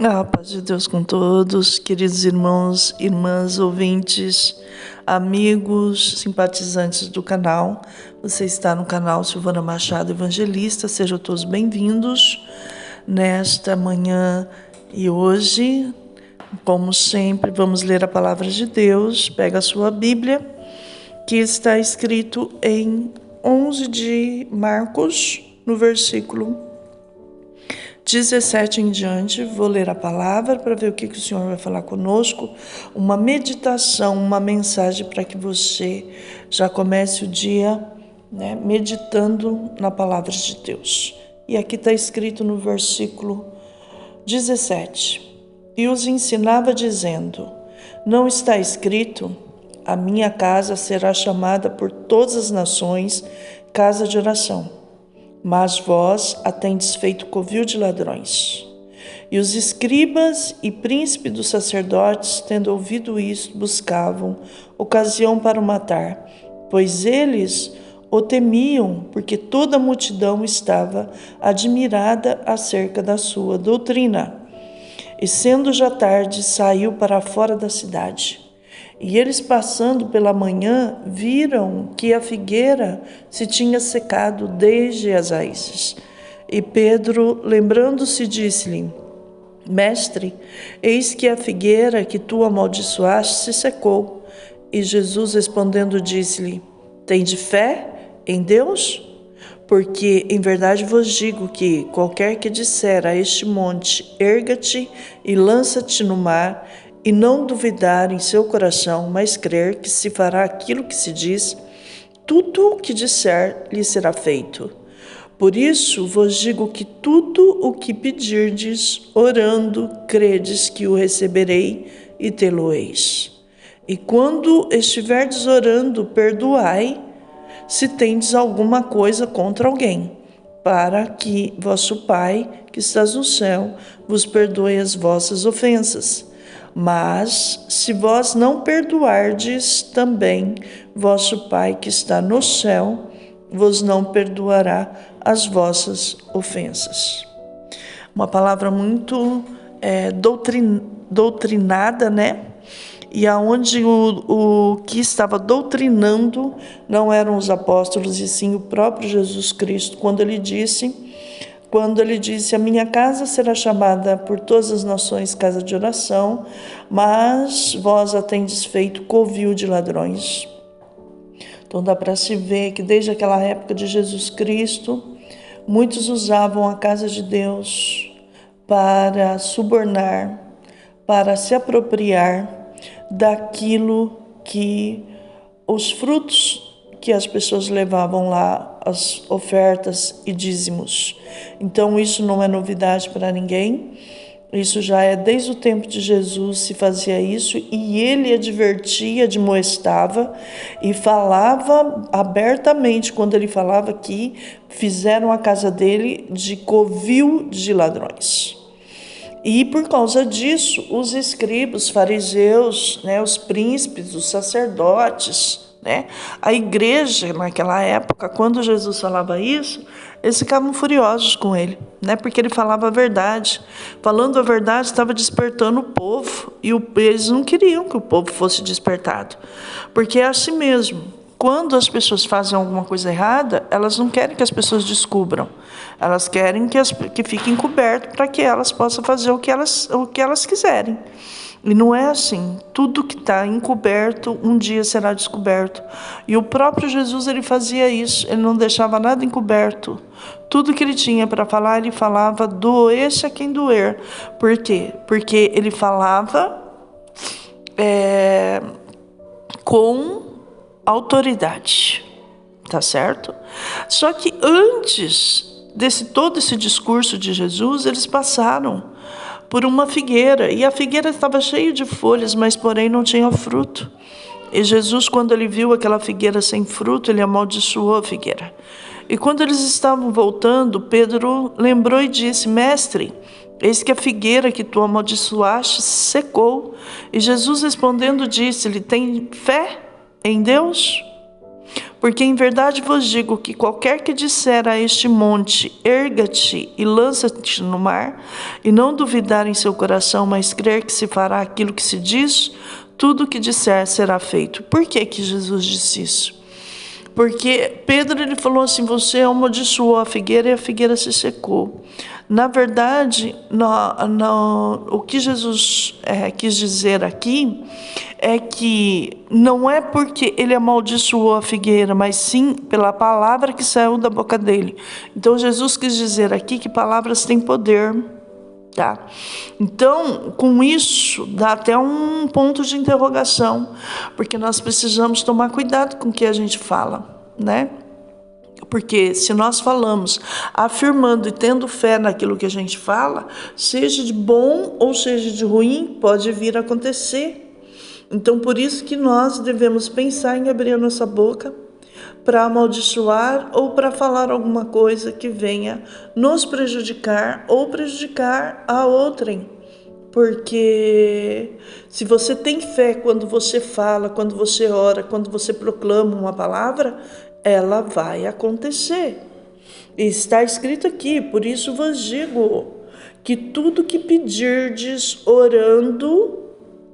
A paz de Deus com todos, queridos irmãos, irmãs, ouvintes, amigos, simpatizantes do canal. Você está no canal Silvana Machado Evangelista, sejam todos bem-vindos nesta manhã e hoje, como sempre, vamos ler a palavra de Deus. Pega a sua Bíblia, que está escrito em 11 de Marcos, no versículo 17 em diante. Vou ler a palavra para ver o que o Senhor vai falar conosco. Uma meditação, uma mensagem para que você já comece o dia, meditando na palavra de Deus. E aqui está escrito no versículo 17. E os ensinava dizendo: não está escrito, a minha casa será chamada por todas as nações casa de oração. Mas vós a tendes feito covil de ladrões. E os escribas e príncipes dos sacerdotes, tendo ouvido isto, buscavam ocasião para o matar, pois eles o temiam, porque toda a multidão estava admirada acerca da sua doutrina. E sendo já tarde, saiu para fora da cidade. E eles, passando pela manhã, viram que a figueira se tinha secado desde as raízes. E Pedro, lembrando-se, disse-lhe: Mestre, eis que a figueira que tu amaldiçoaste se secou. E Jesus, respondendo, disse-lhe: Tende fé em Deus? Porque em verdade vos digo que qualquer que disser a este monte, erga-te e lança-te no mar, e não duvidar em seu coração, mas crer que se fará aquilo que se diz, tudo o que disser lhe será feito. Por isso vos digo que tudo o que pedirdes, orando, credes que o receberei e tê-lo-eis. E quando estiverdes orando, perdoai, se tendes alguma coisa contra alguém, para que vosso Pai, que estás no céu, vos perdoe as vossas ofensas. Mas, se vós não perdoardes, também vosso Pai que está no céu vos não perdoará as vossas ofensas. Uma palavra muito doutrinada, E aonde o que estava doutrinando não eram os apóstolos, e sim o próprio Jesus Cristo, quando ele disse: a minha casa será chamada por todas as nações casa de oração, mas vós a tendes feito covil de ladrões. Então dá para se ver que desde aquela época de Jesus Cristo, muitos usavam a casa de Deus para subornar, para se apropriar daquilo que os frutos que as pessoas levavam lá, as ofertas e dízimos. Então isso não é novidade para ninguém, isso já é desde o tempo de Jesus se fazia isso, e ele advertia, admoestava e falava abertamente, quando ele falava que fizeram a casa dele de covil de ladrões. E por causa disso, os escribas, os fariseus, os príncipes, os sacerdotes, a igreja naquela época, quando Jesus falava isso, eles ficavam furiosos com ele, porque ele falava a verdade. Falando a verdade, estava despertando o povo, e eles não queriam que o povo fosse despertado, porque é assim mesmo. Quando as pessoas fazem alguma coisa errada, elas não querem que as pessoas descubram. Elas querem que fique encoberto para que elas possam fazer o que elas quiserem. E não é assim. Tudo que está encoberto, um dia será descoberto. E o próprio Jesus, ele fazia isso. Ele não deixava nada encoberto. Tudo que ele tinha para falar, ele falava, doesse a quem doer. Por quê? Porque ele falava com autoridade, tá certo? Só que antes todo esse discurso de Jesus, eles passaram por uma figueira, e a figueira estava cheia de folhas, mas porém não tinha fruto. E Jesus, quando ele viu aquela figueira sem fruto, ele amaldiçoou a figueira. E quando eles estavam voltando, Pedro lembrou e disse: Mestre, eis que a figueira que tu amaldiçoaste secou. E Jesus respondendo disse-lhe: Tem fé em Deus? Porque em verdade vos digo que qualquer que disser a este monte, erga-te e lança-te no mar, e não duvidar em seu coração, mas crer que se fará aquilo que se diz, tudo o que disser será feito. Por que que Jesus disse isso? Porque Pedro ele falou assim, você amaldiçoou a figueira e a figueira se secou. Na verdade, o que Jesus quis dizer aqui é que não é porque ele amaldiçoou a figueira, mas sim pela palavra que saiu da boca dele. Então Jesus quis dizer aqui que palavras têm poder. Tá? Então, com isso, dá até um ponto de interrogação, porque nós precisamos tomar cuidado com o que a gente fala, né? Porque se nós falamos afirmando e tendo fé naquilo que a gente fala, seja de bom ou seja de ruim, pode vir a acontecer. Então, por isso que nós devemos pensar em abrir a nossa boca para amaldiçoar ou para falar alguma coisa que venha nos prejudicar ou prejudicar a outrem. Porque se você tem fé quando você fala, quando você ora, quando você proclama uma palavra, ela vai acontecer. E está escrito aqui, por isso vos digo que tudo que pedirdes orando,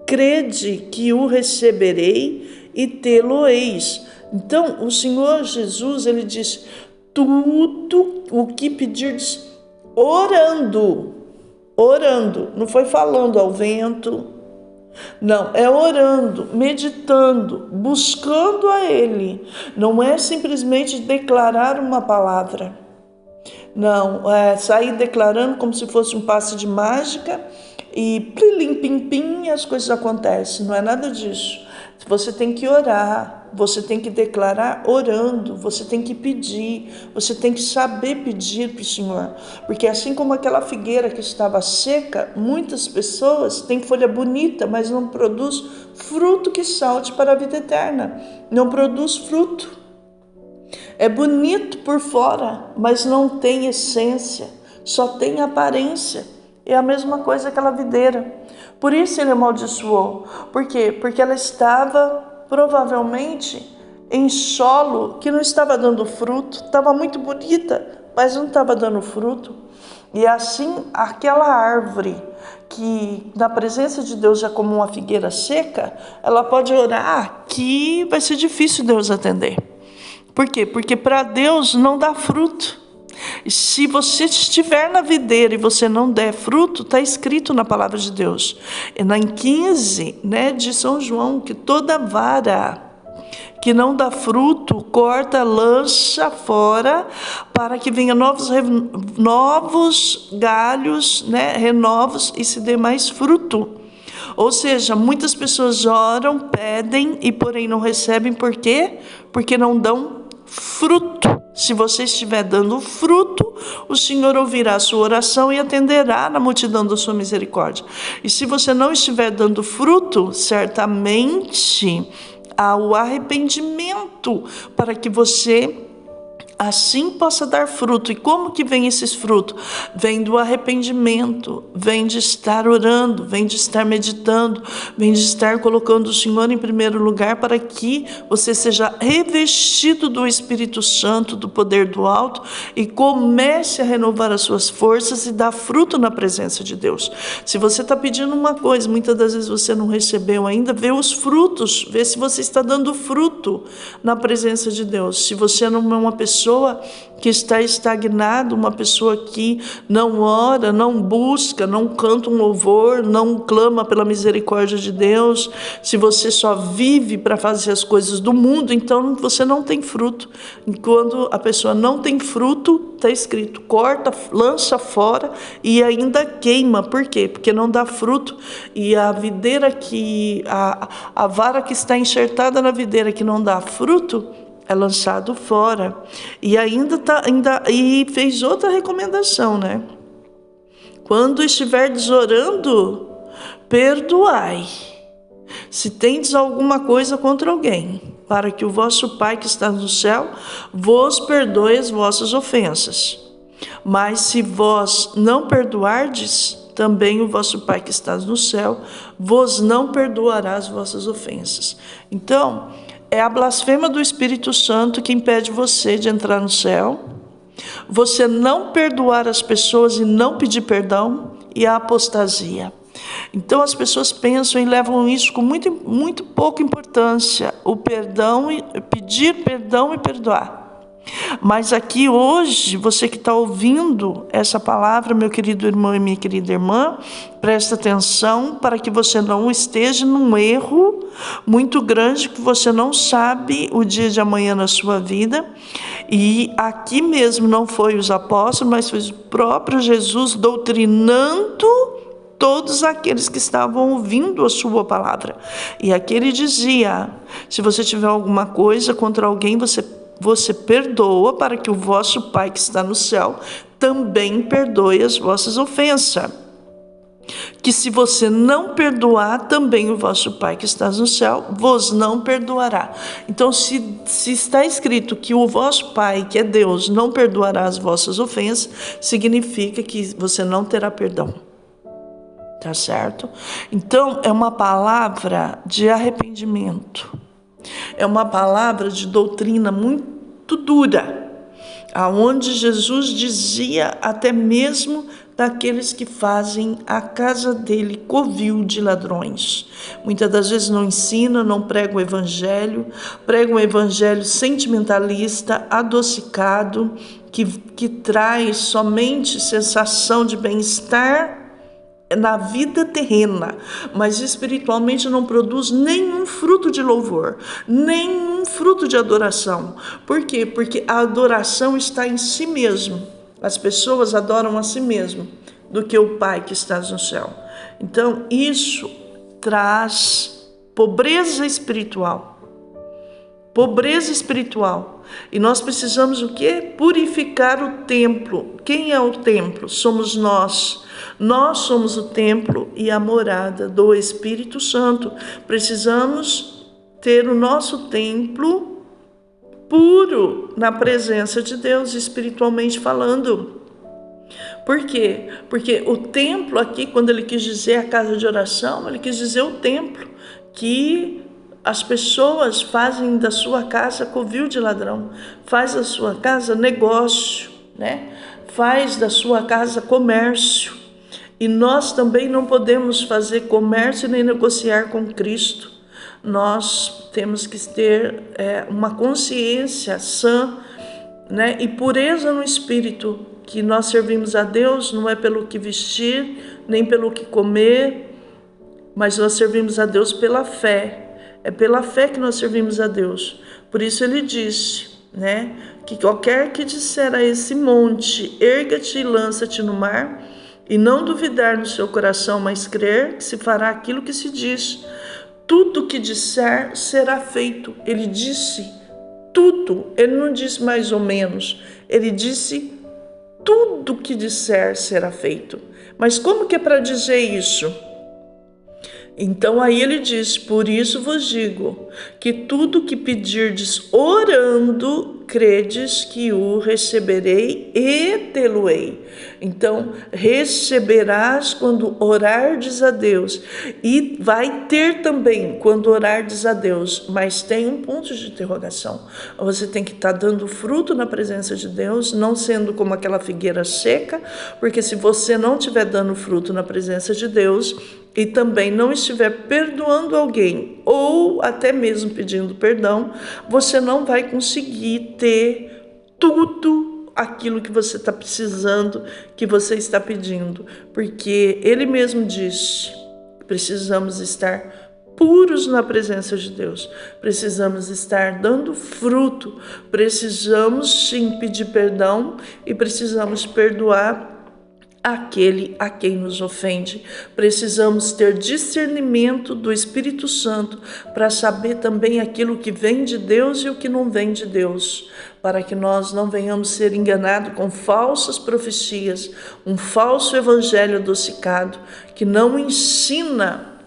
crede que o receberei e tê-lo-eis. Então, o Senhor Jesus, ele diz, tudo o que pedirdes orando, não foi falando ao vento, não, é orando, meditando, buscando a Ele, não é simplesmente declarar uma palavra, não, é sair declarando como se fosse um passe de mágica e plim, pim, pim, as coisas acontecem, não é nada disso. Você tem que orar, você tem que declarar orando, você tem que pedir, você tem que saber pedir para o Senhor. Porque assim como aquela figueira que estava seca, muitas pessoas têm folha bonita, mas não produz fruto que salte para a vida eterna. Não produz fruto. É bonito por fora, mas não tem essência, só tem aparência. É a mesma coisa aquela videira. Por isso ele amaldiçoou. Por quê? Porque ela estava provavelmente em solo que não estava dando fruto. Estava muito bonita, mas não estava dando fruto. E assim, aquela árvore que na presença de Deus é como uma figueira seca, ela pode orar que vai ser difícil Deus atender. Por quê? Porque para Deus não dá fruto. E se você estiver na videira e você não der fruto, está escrito na palavra de Deus. E em 15, de São João, que toda vara que não dá fruto, corta, lança fora, para que venha novos galhos, renovos e se dê mais fruto. Ou seja, muitas pessoas oram, pedem e porém não recebem. Por quê? Porque não dão fruto. Se você estiver dando fruto, o Senhor ouvirá a sua oração e atenderá na multidão da sua misericórdia. E se você não estiver dando fruto, certamente há o arrependimento para que você assim possa dar fruto. E como que vem esses frutos? Vem do arrependimento, vem de estar orando, vem de estar meditando, vem de estar colocando o Senhor em primeiro lugar para que você seja revestido do Espírito Santo, do poder do alto e comece a renovar as suas forças e dar fruto na presença de Deus. Se você está pedindo uma coisa, muitas das vezes você não recebeu ainda, vê os frutos, vê se você está dando fruto na presença de Deus. Se você não é uma pessoa que está estagnada, uma pessoa que não ora, não busca, não canta um louvor, não clama pela misericórdia de Deus, se você só vive para fazer as coisas do mundo, então você não tem fruto. E quando a pessoa não tem fruto, está escrito, corta, lança fora e ainda queima. Por quê? Porque não dá fruto. E a videira a vara que está enxertada na videira que não dá fruto, é lançado fora. E e fez outra recomendação, Quando estiverdes orando, perdoai, se tendes alguma coisa contra alguém, para que o vosso Pai que está no céu vos perdoe as vossas ofensas. Mas se vós não perdoardes, também o vosso Pai que está no céu vos não perdoará as vossas ofensas. Então, É a blasfêmia do Espírito Santo que impede você de entrar no céu. Você não perdoar as pessoas e não pedir perdão, e a apostasia. Então as pessoas pensam e levam isso com muito pouca importância, o perdão, pedir perdão e perdoar. Mas aqui hoje, você que está ouvindo essa palavra, meu querido irmão e minha querida irmã, presta atenção para que você não esteja num erro muito grande, que você não sabe o dia de amanhã na sua vida. E aqui mesmo não foi os apóstolos, mas foi o próprio Jesus doutrinando todos aqueles que estavam ouvindo a sua palavra. E aqui ele dizia: se você tiver alguma coisa contra alguém, você perdoa, para que o vosso Pai que está no céu também perdoe as vossas ofensas. Que se você não perdoar, também o vosso Pai que está no céu vos não perdoará. Então, se está escrito que o vosso Pai, que é Deus, não perdoará as vossas ofensas, significa que você não terá perdão. Tá certo? Então, é uma palavra de arrependimento. É uma palavra de doutrina muito dura, aonde Jesus dizia até mesmo daqueles que fazem a casa dele covil de ladrões. Muitas das vezes não ensina, não prega o evangelho sentimentalista, adocicado, que traz somente sensação de bem-estar na vida terrena, mas espiritualmente não produz nenhum fruto de louvor, nenhum fruto de adoração. Por quê? Porque a adoração está em si mesmo. As pessoas adoram a si mesmo do que o Pai que está no céu. Então isso traz pobreza espiritual. Pobreza espiritual. E nós precisamos o quê? Purificar o templo. Quem é o templo? Somos nós. Nós somos o templo e a morada do Espírito Santo. Precisamos ter o nosso templo puro na presença de Deus, espiritualmente falando. Por quê? Porque o templo aqui, quando ele quis dizer a casa de oração, ele quis dizer o templo, que as pessoas fazem da sua casa covil de ladrão, faz da sua casa negócio, né? Faz da sua casa comércio. E nós também não podemos fazer comércio nem negociar com Cristo. Nós temos que ter uma consciência sã, né? E pureza no espírito, que nós servimos a Deus não é pelo que vestir, nem pelo que comer, mas nós servimos a Deus pela fé. É pela fé que nós servimos a Deus. Por isso ele disse, né, que qualquer que disser a esse monte, erga-te e lança-te no mar, e não duvidar no seu coração, mas crer que se fará aquilo que se diz, tudo que disser será feito. Ele disse tudo, ele não disse mais ou menos, ele disse tudo que disser será feito. Mas como que é para dizer isso? Então aí ele diz: por isso vos digo, que tudo que pedirdes orando, credes que o receberei e tê-lo-ei. Então, receberás quando orardes a Deus, e vai ter também quando orardes a Deus, mas tem um ponto de interrogação. Você tem que estar dando fruto na presença de Deus, não sendo como aquela figueira seca, porque se você não estiver dando fruto na presença de Deus, e também não estiver perdoando alguém, ou até mesmo pedindo perdão, você não vai conseguir ter tudo aquilo que você está precisando, que você está pedindo. Porque ele mesmo disse, precisamos estar puros na presença de Deus, precisamos estar dando fruto, precisamos sim pedir perdão e precisamos perdoar aquele a quem nos ofende. Precisamos ter discernimento do Espírito Santo para saber também aquilo que vem de Deus e o que não vem de Deus, para que nós não venhamos ser enganados com falsas profecias, um falso evangelho adocicado que não ensina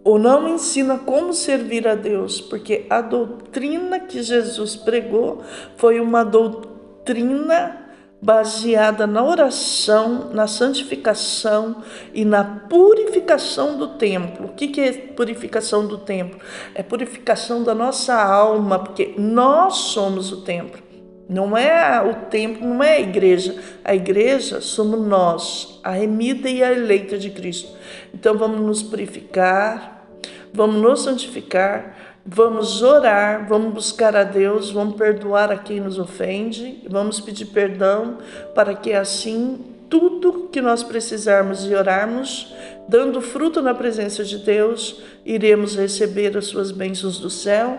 ou não ensina como servir a Deus, porque a doutrina que Jesus pregou foi uma doutrina baseada na oração, na santificação e na purificação do templo. O que é purificação do templo? É purificação da nossa alma, porque nós somos o templo. Não é o templo, não é a igreja somos nós, a remida e a eleita de Cristo. Então vamos nos purificar, vamos nos santificar, vamos orar, vamos buscar a Deus, vamos perdoar a quem nos ofende, vamos pedir perdão para que assim tudo que nós precisarmos e orarmos, dando fruto na presença de Deus, iremos receber as suas bênçãos do céu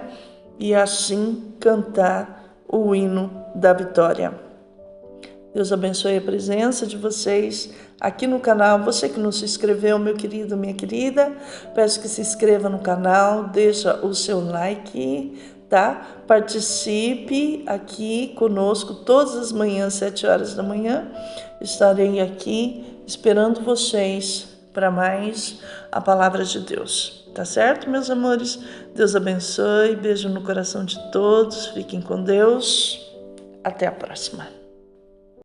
e assim cantar o hino da vitória. Deus abençoe a presença de vocês aqui no canal. Você que não se inscreveu, meu querido, minha querida, peço que se inscreva no canal, deixa o seu like, tá? Participe aqui conosco todas as manhãs, 7 horas da manhã. Estarei aqui esperando vocês para mais a palavra de Deus. Tá certo, meus amores? Deus abençoe, beijo no coração de todos, fiquem com Deus. Até a próxima.